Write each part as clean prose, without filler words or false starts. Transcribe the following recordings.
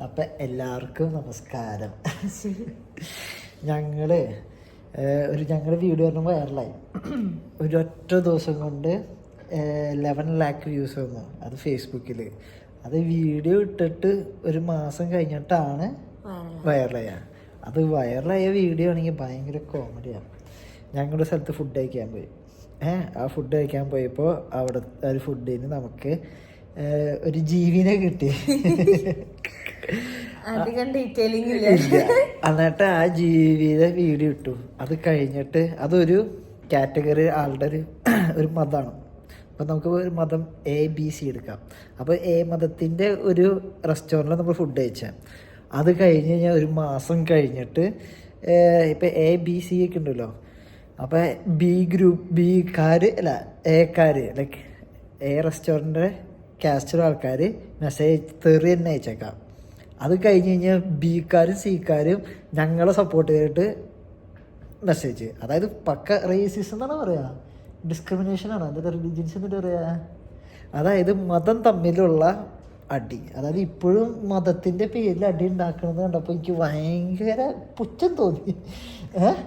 അപ്പം എല്ലാവർക്കും നമസ്കാരം. ഞങ്ങളുടെ വീഡിയോ പറഞ്ഞ വൈറലായി. ഒരൊറ്റ ദിവസം കൊണ്ട് 11 lakh വ്യൂസ് വന്നു. അത് ഫേസ്ബുക്കിൽ. അത് വീഡിയോ ഇട്ടിട്ട് ഒരു മാസം കഴിഞ്ഞിട്ടാണ് വൈറലായ. അത് വൈറലായ വീഡിയോ ആണെങ്കിൽ ഭയങ്കര കോമഡിയാണ്. ഞങ്ങളുടെ സ്ഥലത്ത് ഫുഡ് കഴിക്കാൻ പോയി. ആ ഫുഡ് കഴിക്കാൻ പോയപ്പോൾ അവിടെ ഒരു ഫുഡിന് നമുക്ക് ഒരു ജീവിനെ കിട്ടി. എന്നിട്ട് ആ ജീവിയുടെ വീഡിയോ ഇട്ടു. അത് കഴിഞ്ഞിട്ട് അതൊരു കാറ്റഗറി ആളുടെ ഒരു മതമാണ്. അപ്പം നമുക്ക് ഒരു മതം ABC എടുക്കാം. അപ്പോൾ മതത്തിൻ്റെ ഒരു റെസ്റ്റോറൻറ്റിൽ നമ്മൾ ഫുഡ് കഴിച്ചാൽ അത് കഴിഞ്ഞ് കഴിഞ്ഞാൽ ഒരു മാസം കഴിഞ്ഞിട്ട് ഇപ്പം ABC ഒക്കെ ഉണ്ടല്ലോ. അപ്പോൾ ബിക്കാർ എക്കാർ ലൈക്ക് റെസ്റ്റോറൻറ്റ് കാസ്റ്റുള്ള ആൾക്കാർ മെസ്സേജ് തെറി തന്നെ അയച്ചേക്കാം. അത് കഴിഞ്ഞ് കഴിഞ്ഞാൽ ബിക്കാരും സിക്കാരും ഞങ്ങളെ സപ്പോർട്ട് ചെയ്തിട്ട് മെസ്സേജ്, അതായത് പക്ക റേസിസം എന്നാണ് പറയുക, ഡിസ്ക്രിമിനേഷനാണ്. അതിൻ്റെ റിലീജിയൻസ് എന്നിട്ട് പറയുക, അതായത് മതം തമ്മിലുള്ള അടി. അതായത് ഇപ്പോഴും മതത്തിൻ്റെ പേരിൽ അടി ഉണ്ടാക്കണമെന്ന് കണ്ടപ്പോൾ എനിക്ക് ഭയങ്കര പുച്ഛം തോന്നി.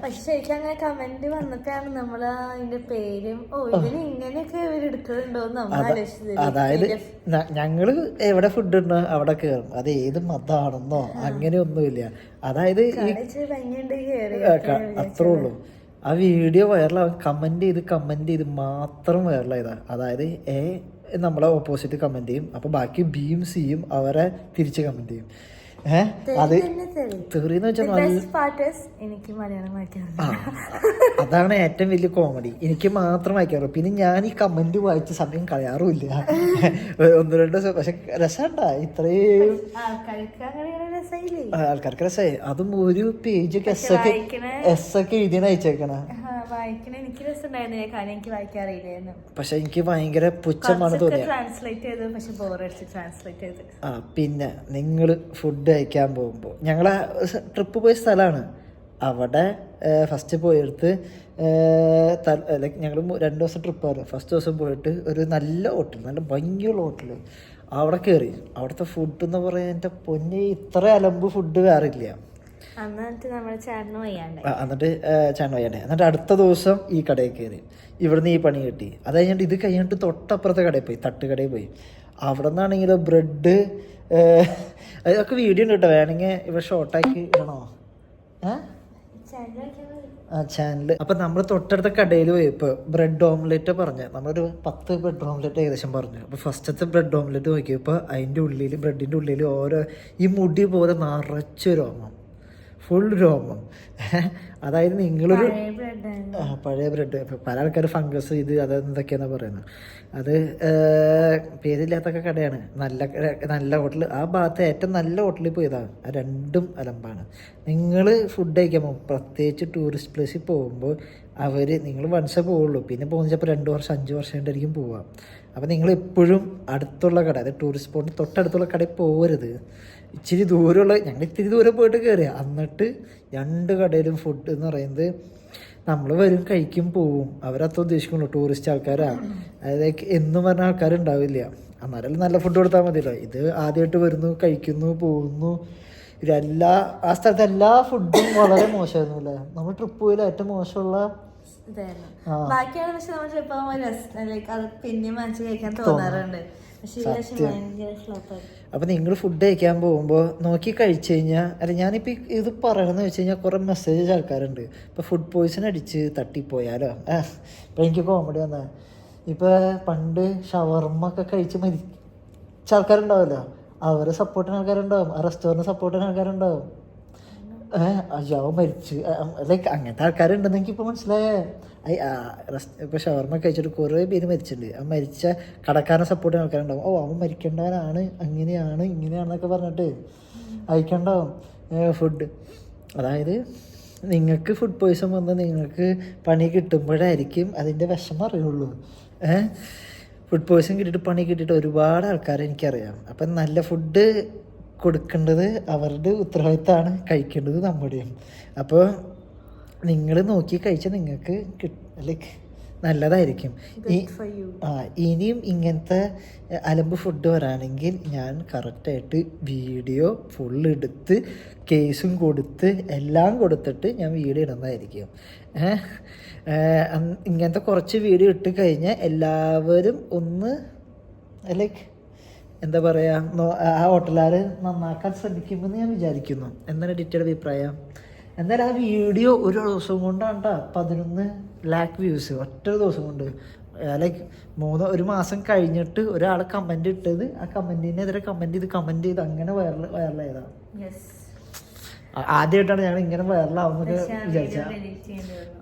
പക്ഷെ ശരിക്കും അങ്ങനെ കമന്റ് വന്നപ്പോഴാണ് നമ്മൾ അതിന്റെ പേരും ഇതിന് ഇങ്ങനെയൊക്കെ ഇവരെടുക്കുന്നുണ്ടോന്ന് നമ്മൾ ആലോചിച്ചത്. അതായത് ഞങ്ങള് എവിടെ ഫുഡ് ഉണ്ടോ അവിടെ കയറും. അത് ഏത് മതമാണെന്നോ അങ്ങനെയൊന്നുമില്ല. അതായത് അത്രേ ഉള്ളൂ. ആ വീഡിയോ വൈറലാവും കമന്റ് ചെയ്ത് മാത്രം വൈറലായതാ. അതായത് നമ്മളെ ഓപ്പോസിറ്റ് കമന്റ് ചെയ്യും, അപ്പൊ ബാക്കി ബിയും സിയും അവരെ തിരിച്ച് കമന്റ് ചെയ്യും. അത് തെറിന്ന് വെച്ചാൽ അതാണ് ഏറ്റവും വലിയ കോമഡി. എനിക്ക് മാത്രം വായിക്കാറുള്ളൂ. പിന്നെ ഞാൻ ഈ കമന്റ് വായിച്ച സമയം കളയാറുമില്ല. 1-2 ദിവസം. പക്ഷെ രസമുണ്ടാ ഇത്രയും ആൾക്കാർക്ക് രസമായി. അതും ഒരു പേജ് എസ് ഒക്കെ എഴുതിയാണ് അയച്ചേക്കണ. പക്ഷെ എനിക്ക് ഭയങ്കര പുച്ഛമാണ് തോന്നിയത്. പിന്നെ നിങ്ങൾ ഫുഡ് കഴിക്കാൻ പോകുമ്പോൾ ഞങ്ങൾ ട്രിപ്പ് പോയ സ്ഥലമാണ്. അവിടെ ഫസ്റ്റ് പോയെടുത്ത് ലൈക്ക് ഞങ്ങൾ 2 ദിവസം ട്രിപ്പായിരുന്നു. ഫസ്റ്റ് ദിവസം പോയിട്ട് ഒരു നല്ല ഹോട്ടൽ, നല്ല ഭംഗിയുള്ള ഹോട്ടൽ, അവിടെ കയറി. അവിടുത്തെ ഫുഡ് എന്ന് പറയാൻ എൻ്റെ പൊന്നെ ഇത്ര അലമ്പ് ഫുഡ് വേറെ ഇല്ല. എന്നിട്ട് ചേട്ടന് വയ്യാണ്ടേ. എന്നിട്ട് അടുത്ത ദിവസം ഈ കടയിൽ കയറി. ഇവിടുന്ന് ഈ പണി കിട്ടി. അത് കഴിഞ്ഞിട്ട് ഇത് കഴിഞ്ഞിട്ട് തൊട്ടപ്പുറത്തെ കടയിൽ പോയി, തട്ടുകടയിൽ പോയി. അവിടെ നിന്നാണെങ്കിലോ ബ്രെഡ് അതൊക്കെ വീഡിയോ ഉണ്ട് കേട്ടോ, വേണമെങ്കിൽ ഇവിടെ ഷോർട്ടാക്കി ഇടണോ ചാനൽ. അപ്പം നമ്മൾ തൊട്ടടുത്ത കടയിൽ പോയി. ഇപ്പോൾ ബ്രെഡ് ഓംലെറ്റ് പറഞ്ഞ നമ്മളൊരു 10 ബ്രെഡ് ഓംലെറ്റ് ഏകദേശം പറഞ്ഞു. അപ്പോൾ ഫസ്റ്റത്തെ ബ്രെഡ് ഓംലെറ്റ് നോക്കിയപ്പോൾ അതിൻ്റെ ഉള്ളിൽ ബ്രെഡിൻ്റെ ഉള്ളിൽ ഓരോ ഈ മുടി പോലെ നിറച്ച് രോമം, ഫുൾ രോമം. അതായത് നിങ്ങളൊരു പഴയ ബ്രെഡ്, പല ആൾക്കാർ ഫംഗസ് ഇത് അതെന്തൊക്കെയാണെന്ന് പറയുന്നത്. അത് പേരില്ലാത്തൊക്കെ കടയാണ്. നല്ല ഹോട്ടൽ, ആ ഭാഗത്ത് ഏറ്റവും നല്ല ഹോട്ടലിൽ പോയതാണ്. ആ രണ്ടും അലമ്പാണ്. നിങ്ങൾ ഫുഡ് കഴിക്കാൻ പോകും, പ്രത്യേകിച്ച് ടൂറിസ്റ്റ് പ്ലേസിൽ പോകുമ്പോൾ നിങ്ങൾ വൺസേ പോവുള്ളൂ. പിന്നെ പോകുന്ന ചിലപ്പോൾ 2 വർഷം 5 വർഷം കൊണ്ടായിരിക്കും പോവുക. അപ്പോൾ നിങ്ങൾ എപ്പോഴും അടുത്തുള്ള കട, അതായത് ടൂറിസ്റ്റ് സ്പോട്ടിന് തൊട്ടടുത്തുള്ള കടയിൽ പോകരുത്. ഇച്ചിരി ദൂരമുള്ള, ഞങ്ങൾ ഇത്തിരി ദൂരം പോയിട്ട് കയറിയ. എന്നിട്ട് 2 കടയിലും ഫുഡ് എന്ന് പറയുന്നത് നമ്മൾ വരും കഴിക്കും പോവും. അവരത്ര ഉദ്ദേശിക്കുള്ളൂ. ടൂറിസ്റ്റ് ആൾക്കാരാണ്, അതായത് എന്നും പറഞ്ഞ ആൾക്കാരുണ്ടാവില്ല. അന്നേരം നല്ല ഫുഡ് കൊടുത്താൽ മതിയല്ലോ. ഇത് ആദ്യമായിട്ട് വരുന്നു, കഴിക്കുന്നു, പോകുന്നു. ആ സ്ഥലത്ത് എല്ലാ ഫുഡും വളരെ മോശമായിരുന്നു അല്ലേ. നമ്മൾ ട്രിപ്പ് പോയാൽ ഏറ്റവും മോശമുള്ള അപ്പം നിങ്ങൾ ഫുഡ് കഴിക്കാൻ പോകുമ്പോൾ നോക്കി കഴിച്ചു കഴിഞ്ഞാൽ, അല്ല ഞാനിപ്പോൾ ഇത് പറയണമെന്ന് വെച്ച് കഴിഞ്ഞാൽ കുറേ മെസ്സേജ് ആൾക്കാരുണ്ട്. ഇപ്പോൾ ഫുഡ് പോയ്സൺ അടിച്ച് തട്ടിപ്പോയാലോ. ഇപ്പം എനിക്ക് കോമഡി വന്നാൽ, ഇപ്പോൾ പണ്ട് ഷവർമ്മ ഒക്കെ കഴിച്ച് മരിച്ച ആൾക്കാരുണ്ടാവുമല്ലോ, അവരെ സപ്പോർട്ടിന് ആൾക്കാരുണ്ടാവും, ആ റെസ്റ്റോറൻറ്റ് സപ്പോർട്ടിന് ആൾക്കാരുണ്ടാവും. അയ്യോ മരിച്ച് ലൈക്ക് അങ്ങനത്തെ ആൾക്കാരുണ്ടെന്ന് എനിക്കിപ്പോൾ മനസ്സിലായേ. ഇപ്പോൾ ഷവർമ്മ കഴിച്ചിട്ട് കുറേ പേര് മരിച്ചിട്ടുണ്ട്. ആ മരിച്ച കടക്കാരനെ സപ്പോർട്ട് ചെയ്യുന്ന ആൾക്കാരുണ്ടാവും. അവൻ മരിക്കേണ്ടവനാണ്, അങ്ങനെയാണ് ഇങ്ങനെയാണെന്നൊക്കെ പറഞ്ഞിട്ട് അയക്കണ്ടാവും ഫുഡ്. അതായത് നിങ്ങൾക്ക് ഫുഡ് പോയ്സൺ വന്ന് നിങ്ങൾക്ക് പണി കിട്ടുമ്പോഴായിരിക്കും അതിൻ്റെ വിഷമം അറിയുള്ളൂ. ഫുഡ് പോയ്സൺ കിട്ടിയിട്ട് പണി കിട്ടിയിട്ട് ഒരുപാട് ആൾക്കാരെ എനിക്കറിയാം. അപ്പം നല്ല ഫുഡ് കൊടുക്കേണ്ടത് അവരുടെ ഉത്തരവാദിത്തമാണ്, കഴിക്കേണ്ടത് നമ്മുടെയും. അപ്പോൾ നിങ്ങൾ നോക്കി കഴിച്ചാൽ നിങ്ങൾക്ക് ലൈക്ക് നല്ലതായിരിക്കും. for you. ഇനിയും ഇങ്ങനത്തെ അലമ്പ് ഫുഡ് വരാണെങ്കിൽ ഞാൻ കറക്റ്റായിട്ട് വീഡിയോ ഫുള്ള് എടുത്ത് കേസും കൊടുത്ത് എല്ലാം കൊടുത്തിട്ട് ഞാൻ വീഡിയോ ഇടുന്നതായിരിക്കും. ഇങ്ങനത്തെ കുറച്ച് വീഡിയോ ഇട്ട് കഴിഞ്ഞാൽ എല്ലാവരും ഒന്ന് ലൈക്ക് എന്താ പറയുക, ആ ഹോട്ടലുകാർ നന്നാക്കാൻ ശ്രമിക്കുമെന്ന് ഞാൻ വിചാരിക്കുന്നു. എന്താണ് ഡിറ്റയുടെ അഭിപ്രായം? എന്നാൽ ആ വീഡിയോ ഒരു ദിവസം കൊണ്ടാണ് 11 ലാക്ക് വ്യൂസ് ഒറ്റ ദിവസം കൊണ്ട്. ലൈക്ക് ഒരു മാസം കഴിഞ്ഞിട്ട് ഒരാൾ കമൻറ്റ് ഇട്ടത്, ആ കമൻറ്റിനെതിരെ കമൻറ്റ് ചെയ്ത് അങ്ങനെ വൈറലായതാണ്. ആദ്യമായിട്ടാണ് ഞങ്ങൾ ഇങ്ങനെ വൈറലാവുന്നൊക്കെ വിചാരിച്ചത്.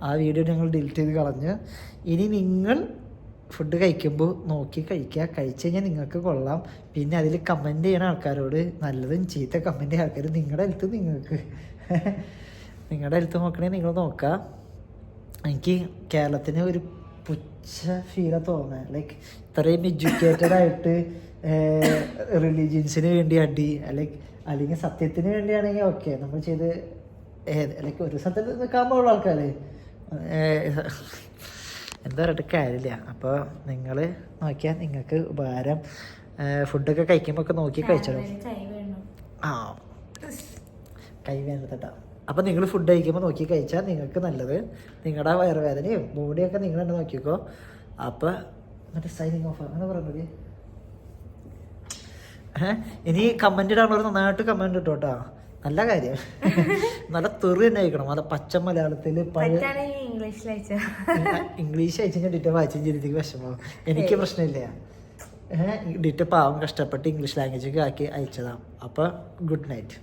ആ വീഡിയോ ഞങ്ങൾ ഡിലീറ്റ് ചെയ്ത് കളഞ്ഞ്. ഇനി നിങ്ങൾ ഫുഡ് കഴിക്കുമ്പോൾ നോക്കി കഴിക്കുക. കഴിച്ച് കഴിഞ്ഞാൽ നിങ്ങൾക്ക് കൊള്ളാം. പിന്നെ അതിൽ കമൻറ്റ് ചെയ്യുന്ന ആൾക്കാരോട് നല്ലതും ചീത്ത കമൻറ്റ് ചെയ്യുന്ന ആൾക്കാർ നിങ്ങളുടെ ഹെൽത്ത് നിങ്ങളുടെ ഹെൽത്ത് നോക്കണേ നിങ്ങൾ നോക്കുക. എനിക്ക് കേരളത്തിന് ഒരു പുച്ഛ ഫീല തോന്നുന്നത്. ലൈക്ക് ഇത്രയും എഡ്യൂക്കേറ്റഡ് ആയിട്ട് റിലീജിയൻസിന് വേണ്ടി അല്ലെങ്കിൽ സത്യത്തിന് വേണ്ടിയാണെങ്കിൽ ഓക്കെ നമ്മൾ ചെയ്ത് ലൈക്ക് ഒരു സത്യത്തിൽ നിൽക്കാൻ പോകുള്ള ആൾക്കാർ എന്താ പറഞ്ഞിട്ട് കാര്യമില്ല. അപ്പോൾ നിങ്ങൾ നോക്കിയാൽ നിങ്ങൾക്ക് ഉപകാരം. ഫുഡൊക്കെ കഴിക്കുമ്പോൾ ഒക്കെ നോക്കി കഴിച്ചോളൂ. കൈ വേണ്ടട്ടാ. അപ്പോൾ നിങ്ങൾ ഫുഡ് കഴിക്കുമ്പോൾ നോക്കി കഴിച്ചാൽ നിങ്ങൾക്ക് നല്ലത്. നിങ്ങളുടെ വയറുവേദനയും ബോഡിയൊക്കെ നിങ്ങൾ തന്നെ നോക്കിക്കോ. അപ്പോൾ മറ്റേ സൈനിങ് ഓഫ് അങ്ങനെ പറഞ്ഞത്. ഇനി കമൻറ്റ് ഇടാനുള്ളവർ നന്നായിട്ട് കമൻറ്റ് ഇട്ടോ കേട്ടോ. നല്ല കാര്യം. നല്ല തെറി തന്നെ അയക്കണം. നല്ല പച്ച മലയാളത്തിൽ ഇംഗ്ലീഷ് അയച്ചു കഴിഞ്ഞാൽ ഡിറ്റ വായിച്ചും ചെയ്തിട്ട് വിഷമം. എനിക്ക് പ്രശ്നമില്ല. ഡിറ്റ പാവം കഷ്ടപ്പെട്ട് ഇംഗ്ലീഷ് ലാംഗ്വേജൊക്കെ ആക്കി അയച്ചതാണ്. അപ്പോൾ ഗുഡ് നൈറ്റ്.